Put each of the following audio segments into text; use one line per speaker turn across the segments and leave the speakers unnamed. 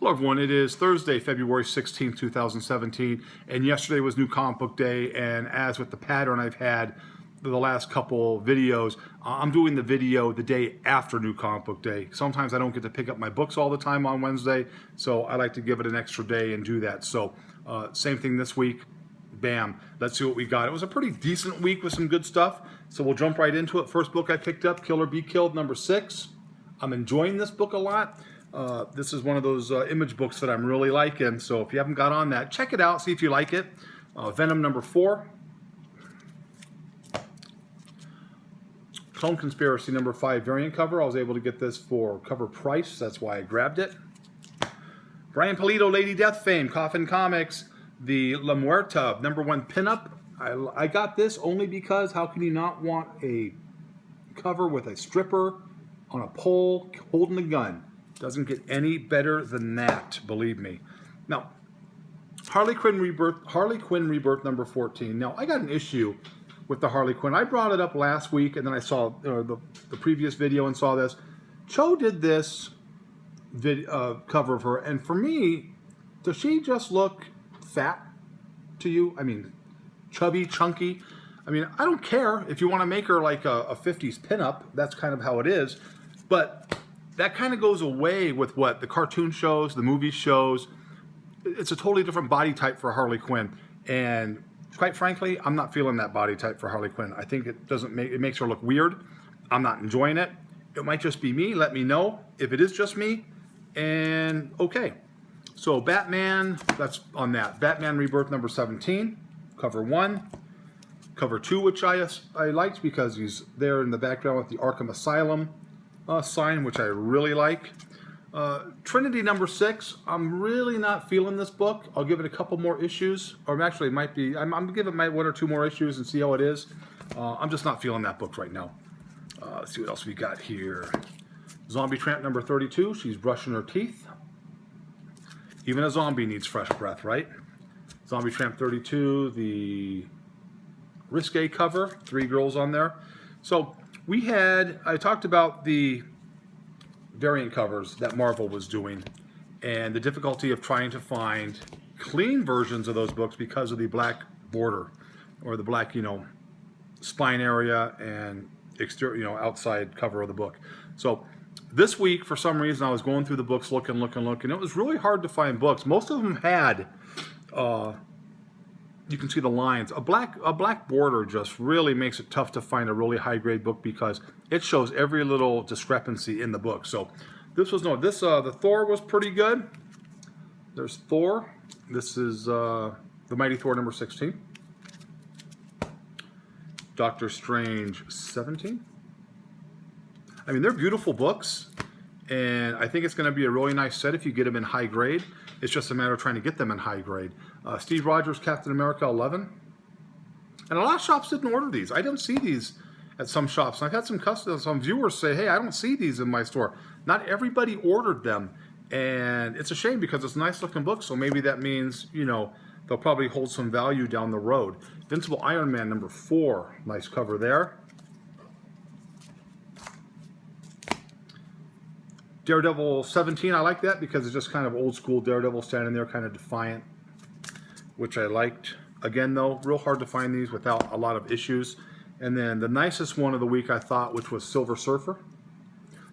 Hello everyone, it is Thursday, February 16th, 2017, and yesterday was New Comic Book Day, and as with the pattern I've had the last couple videos, I'm doing the video the day after New Comic Book Day. Sometimes I don't get to pick up my books all the time on Wednesday, so I like to give it an extra day and do that. So, same thing this week. Bam, let's see what we got. It was a pretty decent week with some good stuff, so we'll jump right into it. First book I picked up, Kill or Be Killed, number 6. I'm enjoying this book a lot. This is one of those image books that I'm really liking, so if you haven't got on that, check it out, see if you like it. Venom number 4. Clone Conspiracy number 5 variant cover. I was able to get this for cover price, that's why I grabbed it. Brian Pulido, Lady Death fame, Coffin Comics, the La Muerta number 1 pinup. I got this only because how can you not want a cover with a stripper on a pole holding a gun? Doesn't get any better than that, believe me. Now, Harley Quinn Rebirth number 14. Now, I got an issue with the Harley Quinn. I brought it up last week, and then I saw the previous video and saw this. Cho did this cover of her, and for me, does she just look fat to you? I mean, chubby, chunky. I mean, I don't care if you want to make her like a 50s pinup. That's kind of how it is. But that kind of goes away with what the cartoon shows, the movie shows. It's a totally different body type for Harley Quinn. And quite frankly, I'm not feeling that body type for Harley Quinn. I think it makes her look weird. I'm not enjoying it. It might just be me. Let me know if it is just me. And okay. So Batman, that's on that. Batman Rebirth number 17, cover 1. Cover 2, which I liked because he's there in the background with the Arkham Asylum sign, which I really like. Trinity number 6, I'm really not feeling this book. I'll give it a couple more issues, or actually it might be, I'm going to give it my 1 or 2 more issues and see how it is. I'm just not feeling that book right now. Let's see what else we got here. Zombie Tramp number 32, she's brushing her teeth. Even a zombie needs fresh breath, right? Zombie Tramp 32, the Risque cover, 3 girls on there. So I talked about the variant covers that Marvel was doing and the difficulty of trying to find clean versions of those books because of the black border or the black, spine area and exterior, outside cover of the book. So this week, for some reason, I was going through the books looking. It was really hard to find books. Most of them had, you can see the lines. A black border just really makes it tough to find a really high grade book because it shows every little discrepancy in the book. So this was the Thor was pretty good. There's Thor. This is the Mighty Thor number 16. Doctor Strange 17. I mean, they're beautiful books, and I think it's going to be a really nice set if you get them in high grade. It's just a matter of trying to get them in high grade. Steve Rogers, Captain America 11. And a lot of shops didn't order these. I didn't see these at some shops. And I've had some viewers say, hey, I don't see these in my store. Not everybody ordered them, and it's a shame because it's a nice looking book, so maybe that means, they'll probably hold some value down the road. Invincible Iron Man number 4. Nice cover there. Daredevil 17, I like that because it's just kind of old school Daredevil standing there kind of defiant, which I liked. Again, though, real hard to find these without a lot of issues. And then the nicest one of the week I thought, which was Silver Surfer.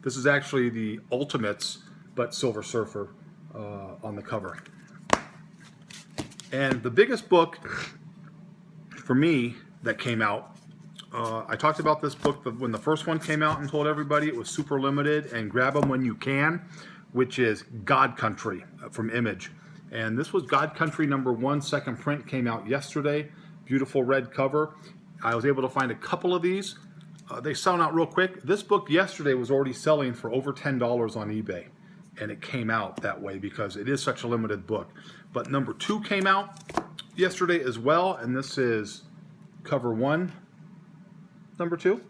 This is actually the Ultimates, but Silver Surfer on the cover. And the biggest book for me that came out, I talked about this book when the first one came out and told everybody it was super limited and grab them when you can, which is God Country from Image. And this was God Country number 1, second print, came out yesterday. Beautiful red cover. I was able to find a couple of these. They sell out real quick. This book yesterday was already selling for over $10 on eBay. And it came out that way because it is such a limited book. But number 2 came out yesterday as well. And this is cover 1. Number 2.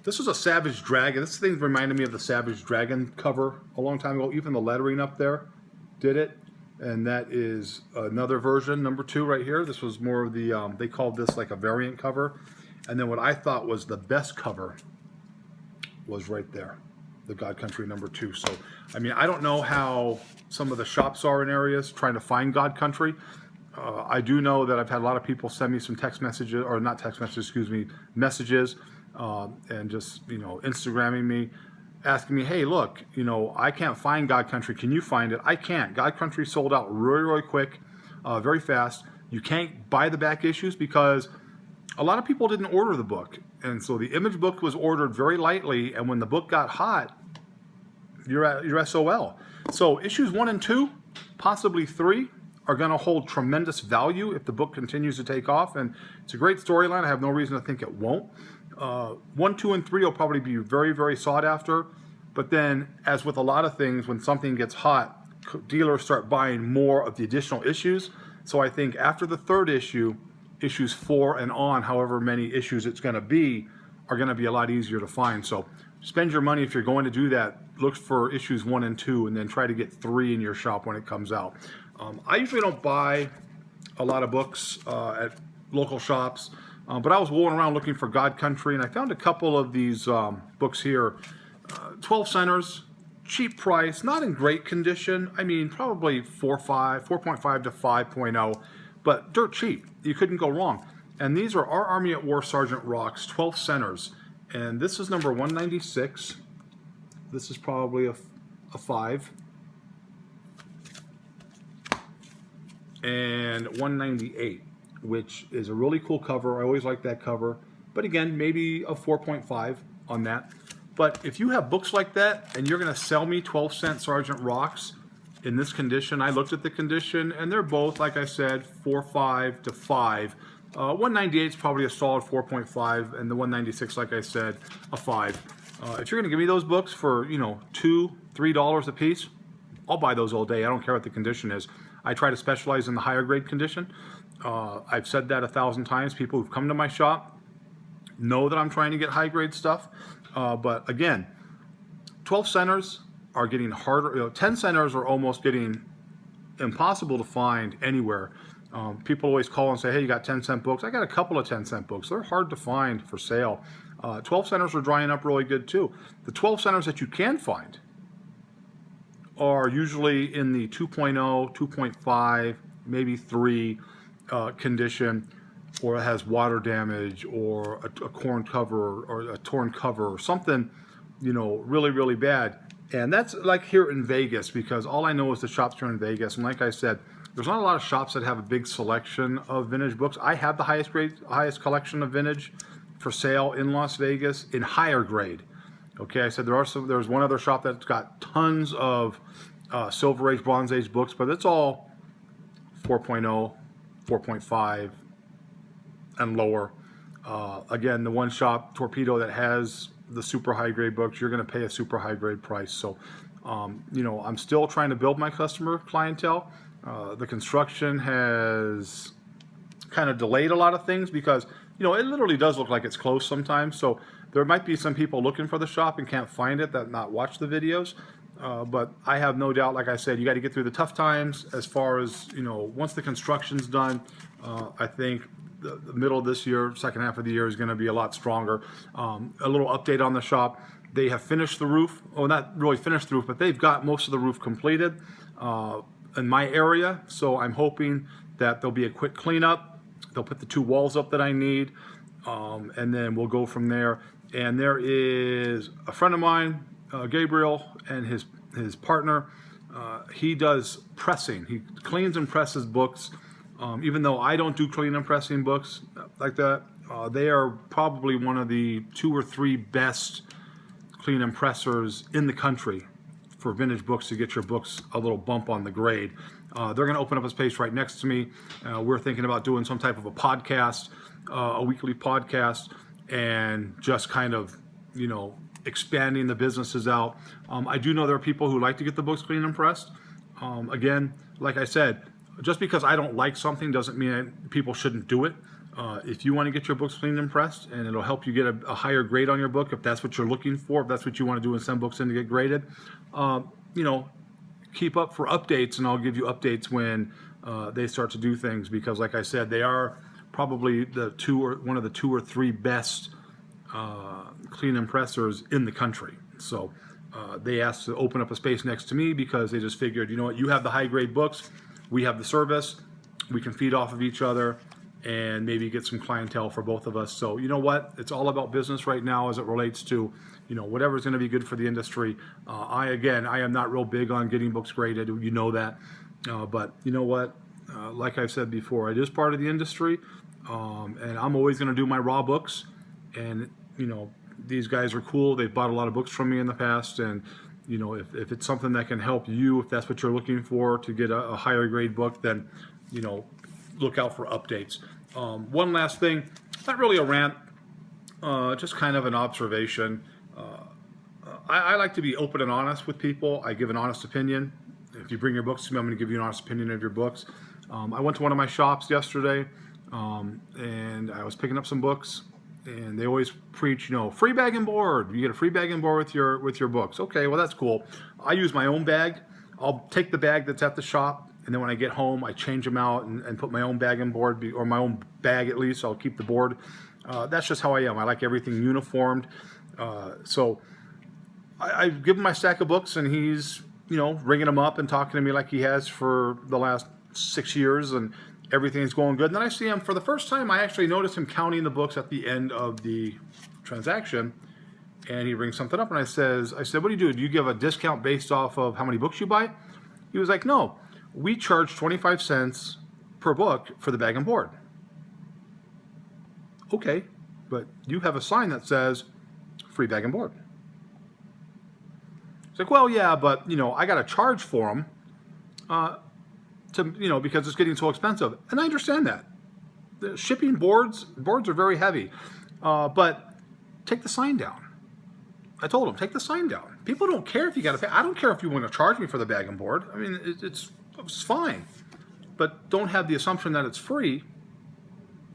This was a Savage Dragon. This thing reminded me of the Savage Dragon cover a long time ago. Even the lettering up there did it. And that is another version, number 2 right here. This was more of the, they called this like a variant cover. And then what I thought was the best cover was right there. the God Country #2. So, I mean, I don't know how some of the shops are in areas trying to find God Country. I do know that I've had a lot of people send me some text messages, or not text messages, excuse me, messages, and just, Instagramming me, asking me, hey, look, I can't find God Country. Can you find it? I can't. God Country sold out really, really quick, very fast. You can't buy the back issues because a lot of people didn't order the book. And so the Image book was ordered very lightly, and when the book got hot, you're SOL. So issues 1 and 2, possibly 3, are going to hold tremendous value if the book continues to take off. And it's a great storyline. I have no reason to think it won't. 1, 2, and 3 will probably be very, very sought after. But then, as with a lot of things, when something gets hot, dealers start buying more of the additional issues. So I think after the 3rd issue, issues 4 and on, however many issues it's going to be, are going to be a lot easier to find. So spend your money if you're going to do that. Look for issues 1 and 2, and then try to get 3 in your shop when it comes out. I usually don't buy a lot of books at local shops, but I was rolling around looking for God Country, and I found a couple of these books here. 12 centers, cheap price, not in great condition. I mean, probably 4.5 to 5.0, but dirt cheap. You couldn't go wrong. And these are Our Army at War Sergeant Rocks, 12 centers. And this is number 196. This is probably a 5. And 198, which is a really cool cover. I always like that cover. But again, maybe a 4.5 on that. But if you have books like that and you're going to sell me 12-cent Sergeant Rocks in this condition, I looked at the condition, and they're both, like I said, 4.5 to 5. 198 is probably a solid 4.5, and the 196, like I said, a 5. If you're going to give me those books for, $2, $3 a piece, I'll buy those all day. I don't care what the condition is. I try to specialize in the higher grade condition. I've said that 1,000 times. People who've come to my shop know that I'm trying to get high grade stuff. But again, 12 centers are getting harder. 10 centers are almost getting impossible to find anywhere. People always call and say, hey, you got 10-cent books? I got a couple of 10-cent books. They're hard to find for sale. 12 centers are drying up really good too. The 12 centers that you can find are usually in the 2.0, 2.5, maybe 3 condition, or it has water damage, or a torn cover, or a torn cover, or something, really, really bad. And that's like here in Vegas, because all I know is the shops are in Vegas. And like I said, there's not a lot of shops that have a big selection of vintage books. I have the highest collection of vintage for sale in Las Vegas in higher grade. Okay, I said there's one other shop that's got tons of Silver Age, Bronze Age books, but it's all 4.0, 4.5, and lower. Again, the one shop, Torpedo, that has the super high grade books, you're going to pay a super high grade price. So, I'm still trying to build my customer clientele. The construction has kind of delayed a lot of things because, it literally does look like it's closed sometimes. So there might be some people looking for the shop and can't find it that not watch the videos. But I have no doubt, like I said, you got to get through the tough times. As far as, once the construction's done, I think the middle of this year, second half of the year, is going to be a lot stronger. A little update on the shop. They have finished the roof. Well, not really finished the roof, but they've got most of the roof completed in my area. So I'm hoping that there'll be a quick cleanup. They'll put the 2 walls up that I need, and then we'll go from there. And there is a friend of mine, Gabriel, and his partner. He does pressing. He cleans and presses books. Even though I don't do clean and pressing books like that, they are probably one of the 2 or 3 best clean and pressers in the country for vintage books to get your books a little bump on the grade. They're going to open up a space right next to me. We're thinking about doing some type of a podcast, a weekly podcast, and just kind of, expanding the businesses out. I do know there are people who like to get the books clean and pressed. Again, like I said, just because I don't like something doesn't mean that people shouldn't do it. If you want to get your books cleaned and pressed, and it'll help you get a higher grade on your book, if that's what you're looking for, if that's what you want to do and send books in to get graded, keep up for updates, and I'll give you updates when they start to do things, because like I said, they are probably one of the 2 or 3 best clean and pressers in the country. So They asked to open up a space next to me because they just figured, you know what, you have the high grade books, we have the service, we can feed off of each other and maybe get some clientele for both of us. So you know what, it's all about business right now as it relates to, you know, whatever's going to be good for the industry. I am not real big on getting books graded, you know that, but you know what, like I've said before, it is part of the industry, and I'm always going to do my raw books. And you know, these guys are cool. They've bought a lot of books from me in the past, and you know, if it's something that can help you, if that's what you're looking for to get a higher grade book, then you know, look out for updates. One last thing, not really a rant, just kind of an observation. I like to be open and honest with people. I give an honest opinion. If you bring your books to me, I'm going to give you an honest opinion of your books. I went to one of my shops yesterday, and I was picking up some books. And they always preach, you know, free bag and board. You get a free bag and board with your books. Okay, well that's cool. I use my own bag. I'll take the bag that's at the shop, and then when I get home, I change them out and put my own bag and board, or my own bag at least. I'll keep the board. That's just how I am. I like everything uniformed. So I give him my stack of books, and he's, you know, ringing them up and talking to me like he has for the last 6 years, and everything's going good. And then I see him for the first time. I actually noticed him counting the books at the end of the transaction, and he rings something up, and I said, what do you do? Do you give a discount based off of how many books you buy? He was like, no, we charge 25 cents per book for the bag and board. Okay, but you have a sign that says free bag and board. It's like, well, yeah, but you know, I got to charge for them. You know, because it's getting so expensive, and I understand that. The shipping boards are very heavy, but take the sign down. I told him, take the sign down. People don't care if you got to pay. I don't care if you want to charge me for the bag and board. I mean, it's fine, but don't have the assumption that it's free,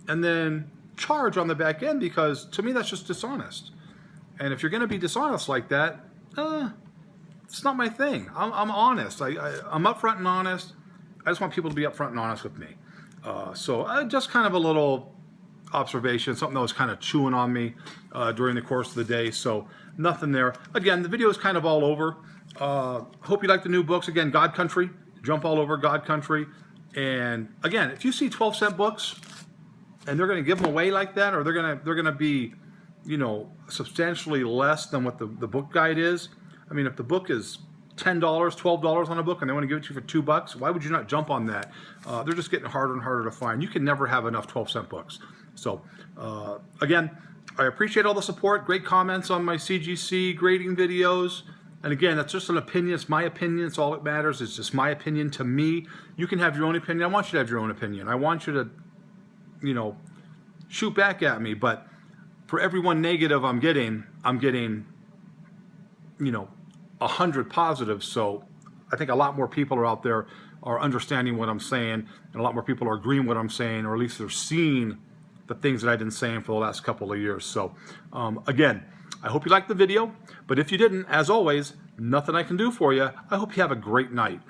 and then charge on the back end, because to me that's just dishonest. And if you're going to be dishonest like that, it's not my thing. I'm honest. I'm upfront and honest. I just want people to be upfront and honest with me. So just kind of a little observation, something that was kind of chewing on me during the course of the day. So nothing there. Again, the video is kind of all over. Hope you like the new books. Again, God Country. Jump all over God Country. And again, if you see 12-cent books and they're going to give them away like that, or they're going to be, you know, substantially less than what the book guide is. I mean, if the book is $10, $12 on a book, and they want to give it to you for $2, why would you not jump on that? They're just getting harder and harder to find. You can never have enough 12-cent books. So again, I appreciate all the support, great comments on my CGC grading videos. And again, that's just an opinion. It's my opinion. It's all that matters. It's just my opinion to me. You can have your own opinion. I want you to have your own opinion. I want you to, you know, shoot back at me. But for every one negative I'm getting, you know, 100 positives. So I think a lot more people are out there are understanding what I'm saying, and a lot more people are agreeing with what I'm saying, or at least they're seeing the things that I've been saying for the last couple of years. So again, I hope you liked the video, but if you didn't, as always, nothing I can do for you. I hope you have a great night.